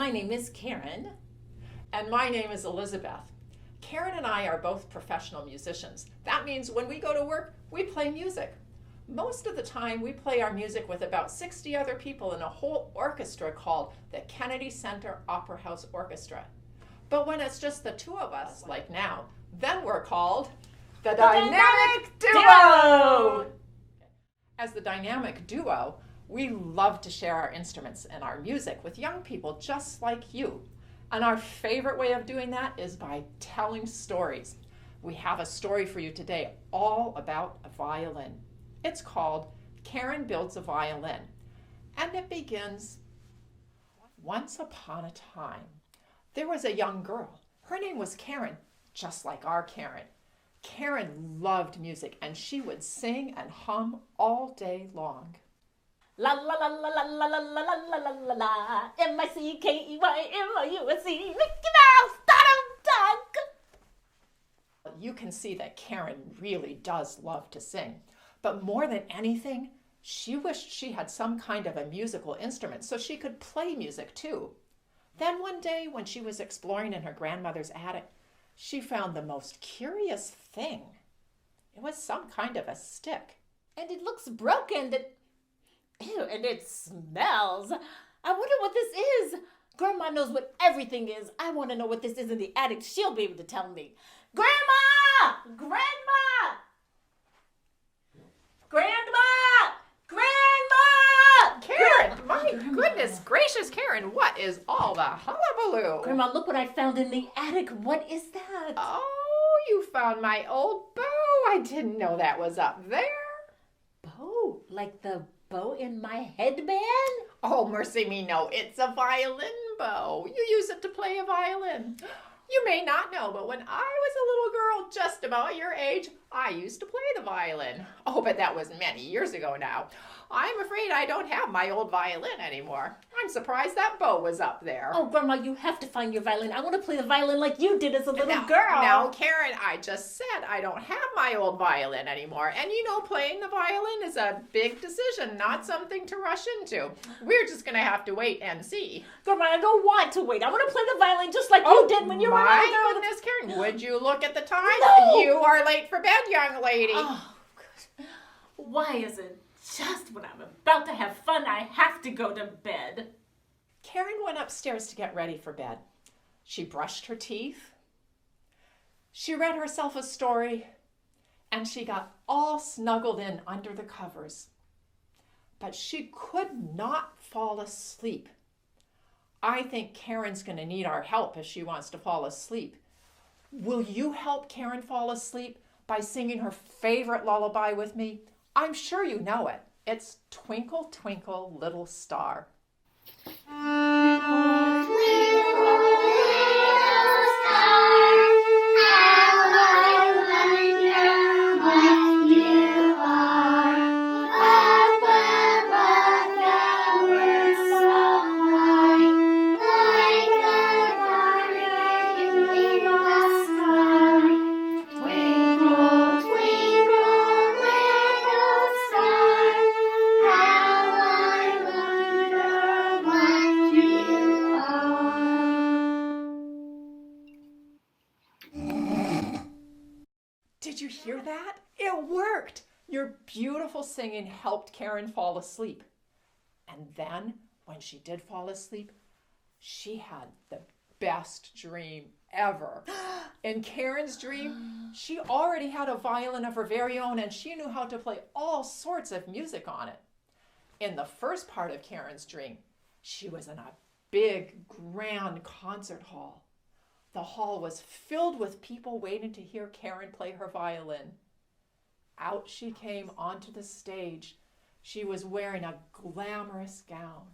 My name is Karen. And my name is Elizabeth. Karen and I are both professional musicians. That means when we go to work, we play music. Most of the time, we play our music with about 60 other people in a whole orchestra called the Kennedy Center Opera House Orchestra. But when it's just the two of us, like now, then we're called the Dynamic Duo! As the Dynamic Duo, we love to share our instruments and our music with young people just like you. And our favorite way of doing that is by telling stories. We have a story for you today all about a violin. It's called Karen Builds a Violin. And it begins, once upon a time, there was a young girl. Her name was Karen, just like our Karen. Karen loved music, and she would sing and hum all day long. La la la la la la la la la la la la M-I-C-K-E-Y-M-O-U-S-E Mickey Mouse Donald Duck. You can see that Karen really does love to sing. But more than anything, she wished she had some kind of a musical instrument so she could play music too. Then one day when she was exploring in her grandmother's attic, she found the most curious thing. It was some kind of a stick. And it looks broken. Ew, and it smells. I wonder what this is. Grandma knows what everything is. I want to know what this is in the attic. She'll be able to tell me. Grandma! Grandma! Grandma! Grandma! Karen, my goodness gracious, Karen, what is all the hullabaloo? Grandma, look what I found in the attic. What is that? Oh, you found my old bow. I didn't know that was up there. Bow? Like the bow in my headband? Oh, mercy me, no. It's a violin bow. You use it to play a violin. You may not know, but when I was a little girl just about your age, I used to play the violin. Oh, but that was many years ago now. I'm afraid I don't have my old violin anymore. I'm surprised that bow was up there. Oh, Grandma, you have to find your violin. I want to play the violin like you did as a little girl. Now, Karen, I just said I don't have my old violin anymore. And you know, playing the violin is a big decision, not something to rush into. We're just going to have to wait and see. Grandma, I don't want to wait. I want to play the violin just like you did when you were a little girl. My goodness, Karen, would you look at the time? No! You are late for bed, young lady. Oh, good. Why is it just when I'm about to have fun, I have to go to bed? Karen went upstairs to get ready for bed. She brushed her teeth. She read herself a story, and she got all snuggled in under the covers. But she could not fall asleep. I think Karen's going to need our help if she wants to fall asleep. Will you help Karen fall asleep by singing her favorite lullaby with me? I'm sure you know it. It's Twinkle, Twinkle, Little Star. Did you hear that? It worked! Your beautiful singing helped Karen fall asleep. And then, when she did fall asleep, she had the best dream ever. In Karen's dream, she already had a violin of her very own, and she knew how to play all sorts of music on it. In the first part of Karen's dream, she was in a big, grand concert hall. The hall was filled with people waiting to hear Karen play her violin. Out she came onto the stage. She was wearing a glamorous gown.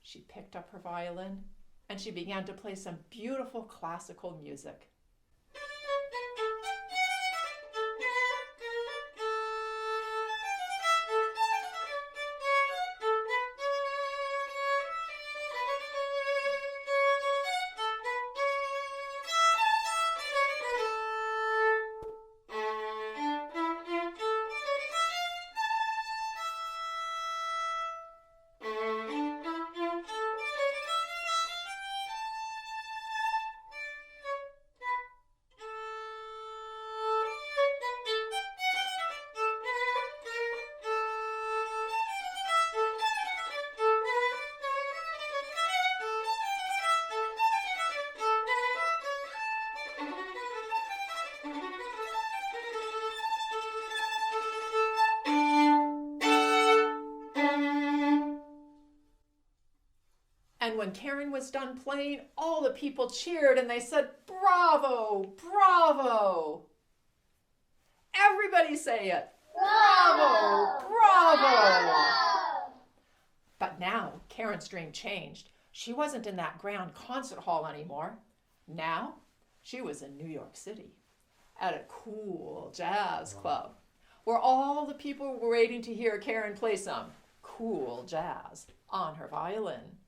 She picked up her violin and she began to play some beautiful classical music. And when Karen was done playing, all the people cheered and they said, "Bravo, bravo." Everybody say it. Bravo, bravo. But now Karen's dream changed. She wasn't in that grand concert hall anymore. Now she was in New York City at a cool jazz club where all the people were waiting to hear Karen play some cool jazz on her violin.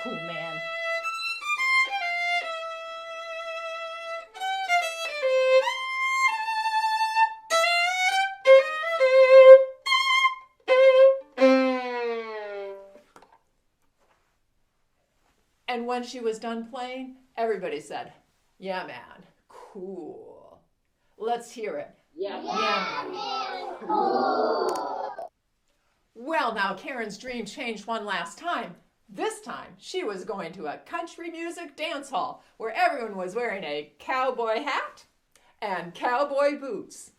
Cool, man. And when she was done playing, everybody said, "Yeah, man, cool. Let's hear it. Yeah, man, cool." Well, now Karen's dream changed one last time. This time, she was going to a country music dance hall where everyone was wearing a cowboy hat and cowboy boots.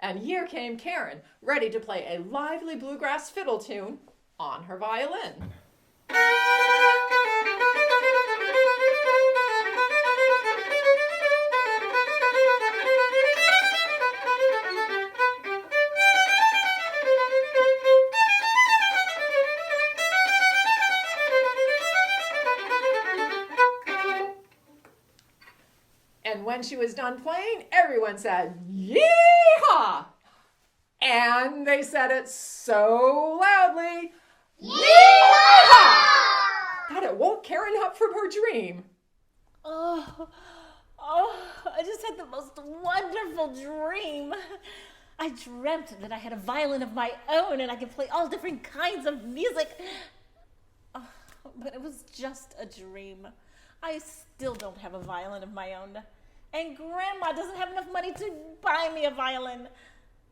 And here came Karen, ready to play a lively bluegrass fiddle tune on her violin. And when she was done playing, everyone said, "Yee-haw!" And they said it so loudly, "Yee-haw!" that it woke Karen up from her dream. Oh, I just had the most wonderful dream. I dreamt that I had a violin of my own and I could play all different kinds of music. Oh, but it was just a dream. I still don't have a violin of my own. And Grandma doesn't have enough money to buy me a violin.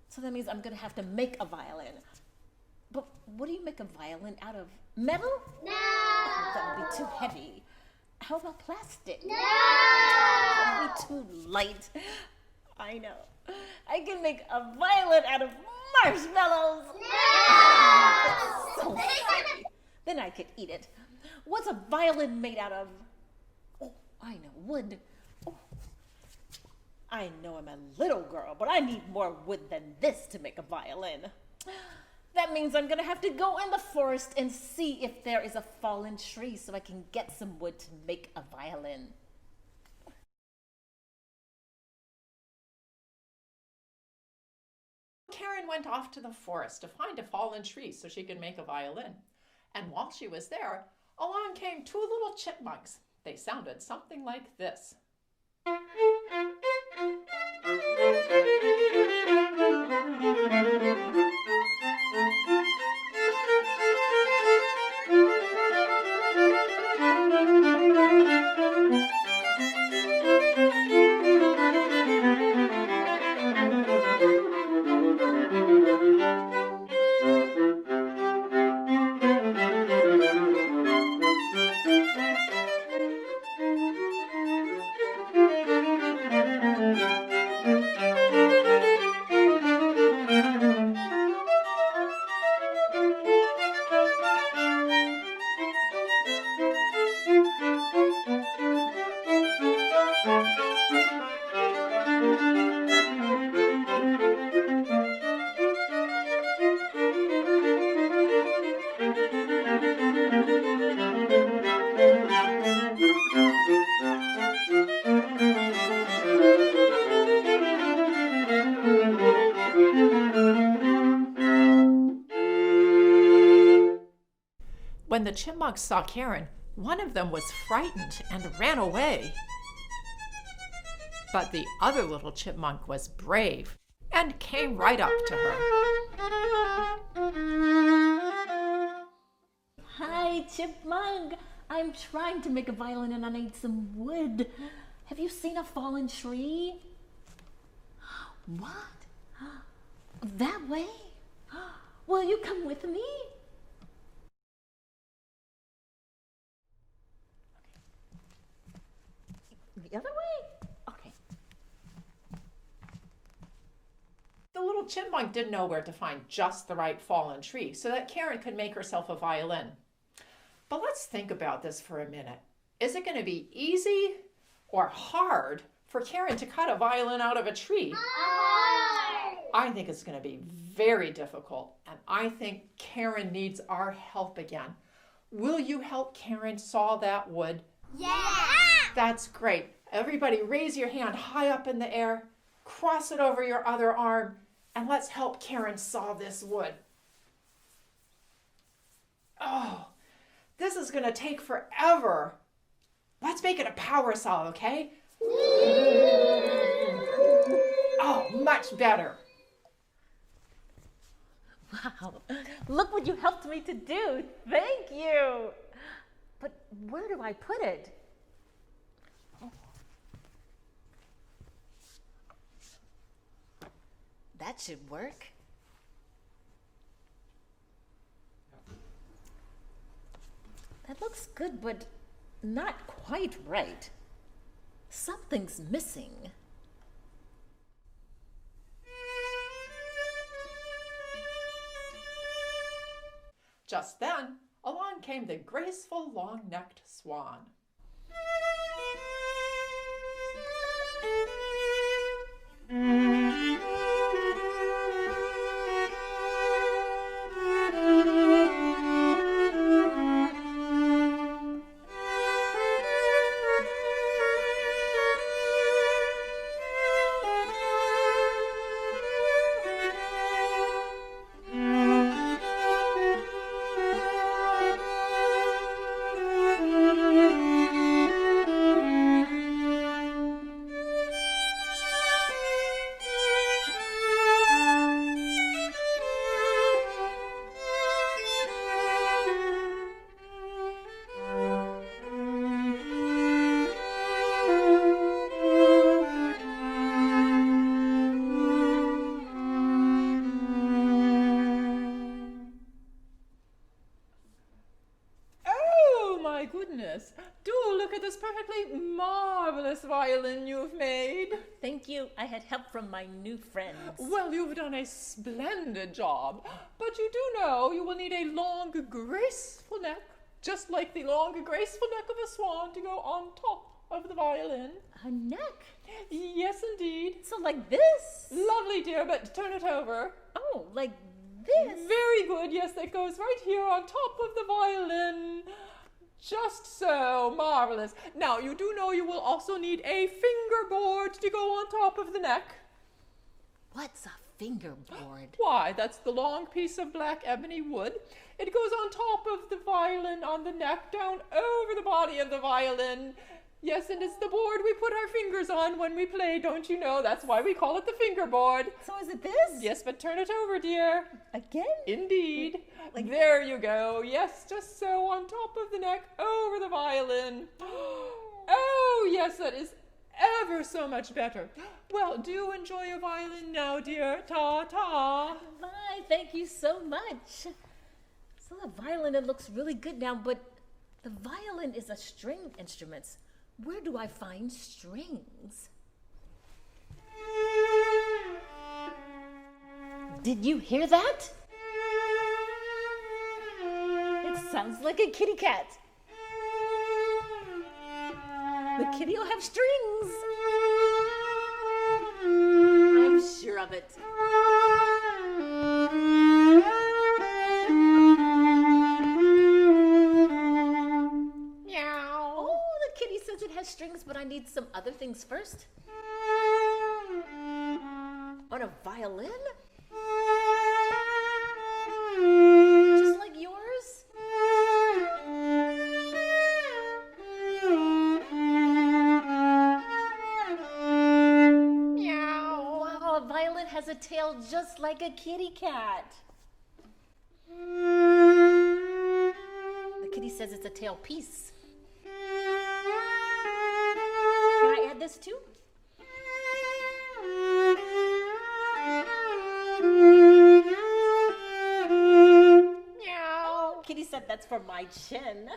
So that means I'm going to have to make a violin. But what do you make a violin out of? Metal? No! Oh, that would be too heavy. How about plastic? No! That would be too light. I know. I can make a violin out of marshmallows. No! That's so funny. Then I could eat it. What's a violin made out of? Oh, I know, wood. Oh. I know I'm a little girl, but I need more wood than this to make a violin. That means I'm gonna have to go in the forest and see if there is a fallen tree so I can get some wood to make a violin. Karen went off to the forest to find a fallen tree so she could make a violin. And while she was there, along came two little chipmunks. They sounded something like this. When the chipmunks saw Karen, one of them was frightened and ran away. But the other little chipmunk was brave and came right up to her. Hi, Chipmunk. I'm trying to make a violin and I need some wood. Have you seen a fallen tree? What? That way? Will you come with me? The other way? Okay. The little chipmunk didn't know where to find just the right fallen tree so that Karen could make herself a violin. But let's think about this for a minute. Is it going to be easy or hard for Karen to cut a violin out of a tree? I think it's going to be very difficult, and I think Karen needs our help again. Will you help Karen saw that wood? Yeah! That's great. Everybody raise your hand high up in the air, cross it over your other arm, and let's help Karen saw this wood. Oh, this is going to take forever. Let's make it a power saw, okay? Oh, much better. Wow, look what you helped me to do. Thank you. But where do I put it? Oh. That should work. That looks good, but not quite right. Something's missing. Just then, along came the graceful long-necked swan. Do look at this perfectly marvelous violin you've made. Thank you. I had help from my new friends. Well, you've done a splendid job, but you do know you will need a long, graceful neck, just like the long, graceful neck of a swan to go on top of the violin. A neck? Yes, indeed. So like this? Lovely, dear, but turn it over. Oh, like this? Very good. Yes, that goes right here on top of the violin. Just so. Marvelous. Now, you do know you will also need a fingerboard to go on top of the neck. What's a fingerboard? Why, that's the long piece of black ebony wood. It goes on top of the violin on the neck, down over the body of the violin. Yes, and it's the board we put our fingers on when we play, don't you know? That's why we call it the fingerboard. So is it this? Yes, but turn it over, dear. Again? Indeed. Like there you go. Yes, just so, on top of the neck, over the violin. Oh, yes, that is ever so much better. Well, do enjoy your violin now, dear. Ta-ta. Bye. Thank you so much. So the violin, it looks really good now, but the violin is a string instrument. Where do I find strings? Did you hear that? It sounds like a kitty cat. The kitty will have strings. I'm sure of it. It has strings, but I need some other things first. On a violin? Just like yours? Meow. Wow, a violin has a tail just like a kitty cat. The kitty says it's a tail piece. this too? Meow. Kitty said that's for my chin.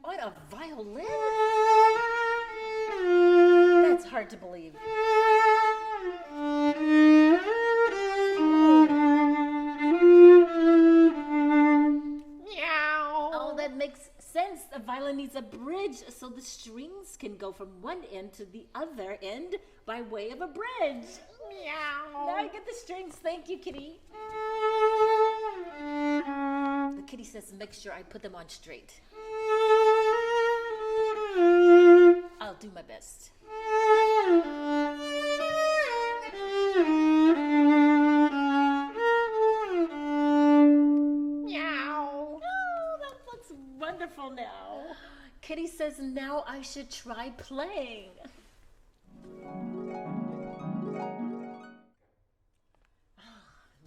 What a violin! That's hard to believe. Meow. Oh, that makes sense. A violin needs a bridge so the strings can go from one end to the other end by way of a bridge. Meow. Now I get the strings. Thank you, Kitty. The kitty says make sure I put them on straight. I'll do my best. Meow. Oh, that looks wonderful now. Kitty says now I should try playing.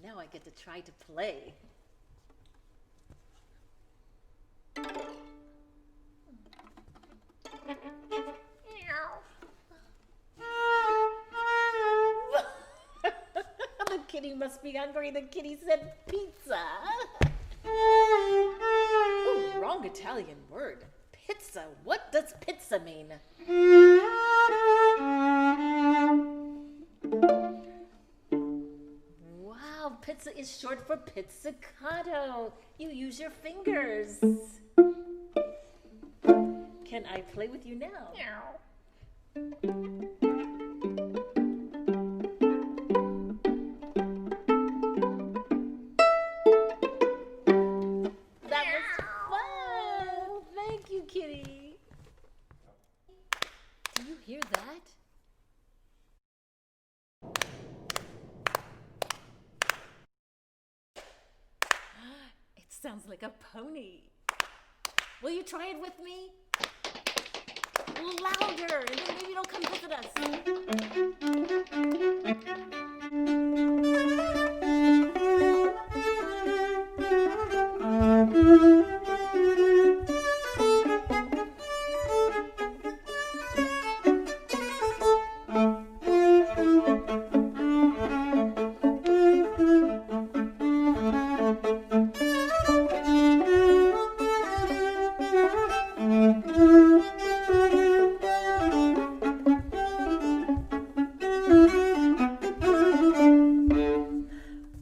Now I get to try to play. The kitty must be hungry. The kitty said pizza. Oh, wrong Italian word. Pizza. What does pizza mean? Wow, pizza is short for pizzicato. You use your fingers. Can I play with you now? Meow. That was fun. Thank you, kitty. Do you hear that? It sounds like a pony. Will you try it with me? Louder, and then maybe it'll come visit us.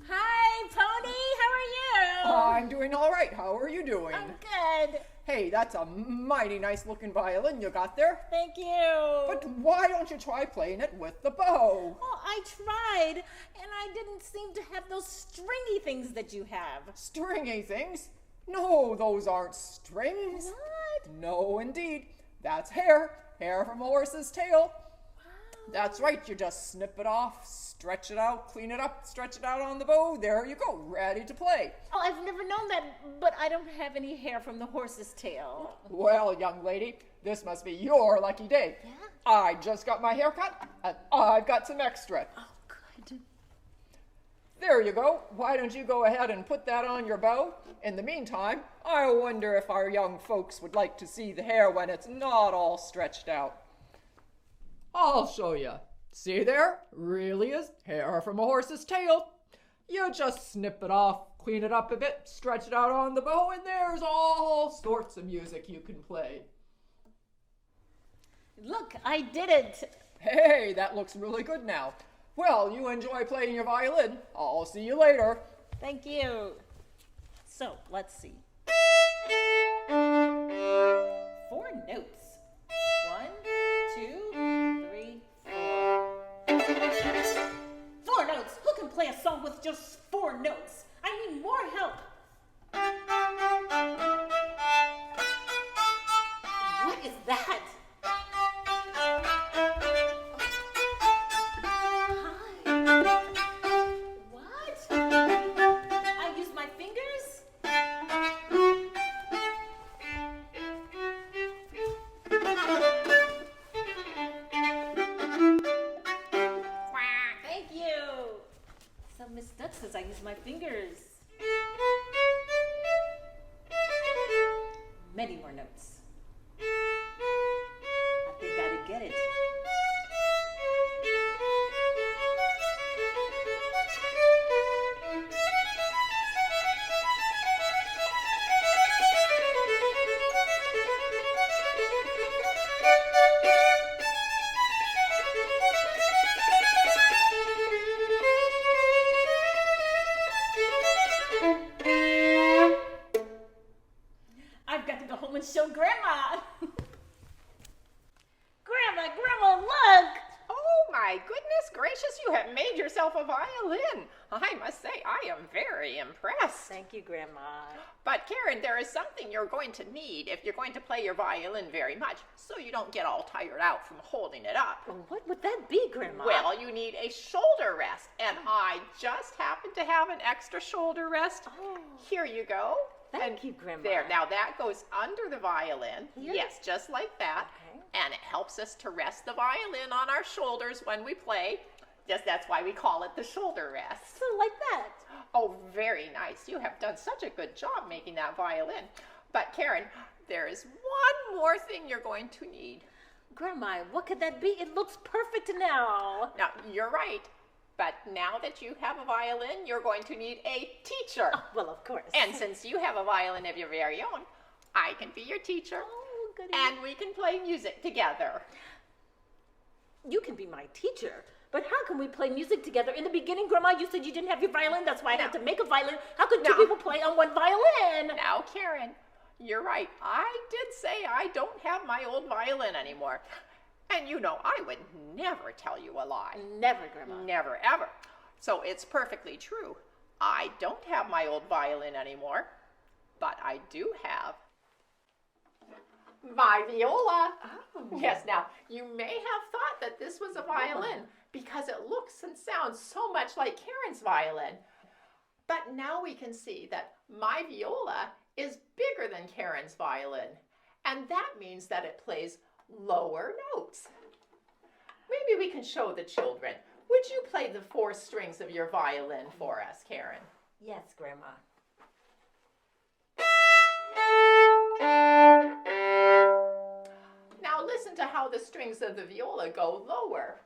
Hi, Pony. How are you? I'm doing all right. How are you doing? I'm good. Hey, that's a mighty nice looking violin you got there. Thank you. But why don't you try playing it with the bow? Well, I tried, and I didn't seem to have those stringy things that you have. Stringy things? No, those aren't strings. What? No, indeed. That's hair. Hair from a horse's tail. That's right. You just snip it off, stretch it out, clean it up, stretch it out on the bow. There you go, ready to play. Oh, I've never known that, but I don't have any hair from the horse's tail. Well, young lady, this must be your lucky day. Yeah? I just got my hair cut, and I've got some extra. Oh, good. There you go. Why don't you go ahead and put that on your bow? In the meantime, I wonder if our young folks would like to see the hair when it's not all stretched out. I'll show you. See there? Really is hair from a horse's tail. You just snip it off, clean it up a bit, stretch it out on the bow, and there's all sorts of music you can play. Look, I did it. Hey, that looks really good now. Well, you enjoy playing your violin. I'll see you later. Thank you. So, let's see. 4 notes. 1, 2, 3, 4. 4 notes. Who can play a song with just 4 notes? I need more help. What is that? What? I use my fingers? Thank you. So Miss Duck says I use my fingers. Many more notes. and show Grandma. Grandma, look! Oh my goodness gracious, you have made yourself a violin. I must say, I am very impressed. Thank you, Grandma. But Karen, there is something you're going to need if you're going to play your violin very much, so you don't get all tired out from holding it up. Well, what would that be, Grandma? Well, you need a shoulder rest, and I just happen to have an extra shoulder rest. Oh. Here you go. Thank you, Grandma. There, now that goes under the violin. Here? Yes, just like that. Okay. And it helps us to rest the violin on our shoulders when we play. Yes, that's why we call it the shoulder rest. So like that. Oh, very nice. You have done such a good job making that violin. But Karen, there is one more thing you're going to need. Grandma, what could that be? It looks perfect now. Now, you're right. But now that you have a violin, you're going to need a teacher. Oh, well, of course. And since you have a violin of your very own, I can be your teacher. Oh, goody. And we can play music together. You can be my teacher, but how can we play music together? In the beginning, Grandma, you said you didn't have your violin. That's why I had to make a violin. How could two people play on one violin? Now, Karen, you're right. I did say I don't have my old violin anymore. And you know, I would never tell you a lie. Never, Grandma. Never, ever. So it's perfectly true. I don't have my old violin anymore, but I do have my viola. Oh. Yes, now, you may have thought that this was a violin because it looks and sounds so much like Karen's violin. But now we can see that my viola is bigger than Karen's violin. And that means that it plays lower notes. Maybe we can show the children. Would you play the 4 strings of your violin for us, Karen? Yes, Grandma. Now listen to how the strings of the viola go lower.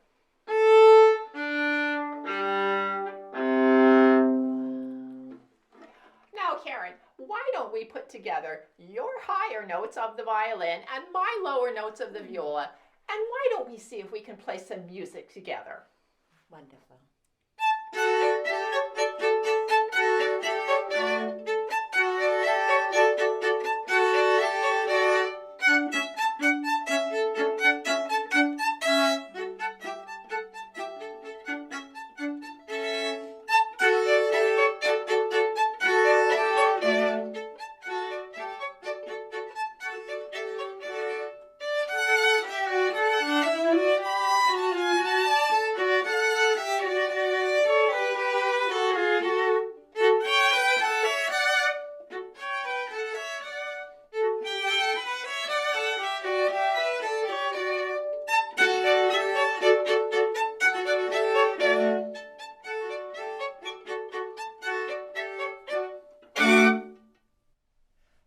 Now, Karen, why don't we put together your higher notes of the violin and my lower notes of the viola, and why don't we see if we can play some music together? Wonderful.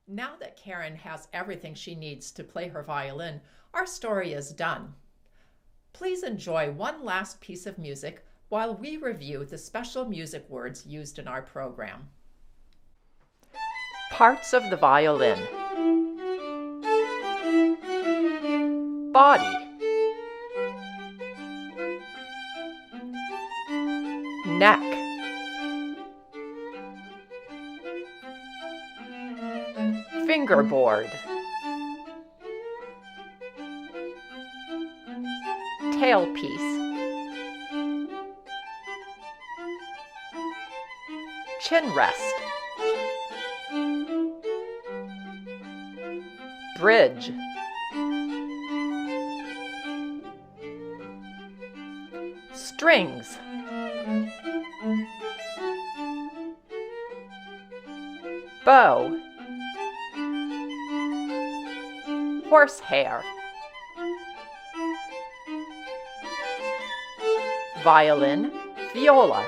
Now that Karen has everything she needs to play her violin, our story is done. Please enjoy one last piece of music while we review the special music words used in our program. Parts of the violin. Body. Neck. Fingerboard. Tailpiece. Chin rest. Bridge. Strings. Bow. Horsehair. Violin, viola.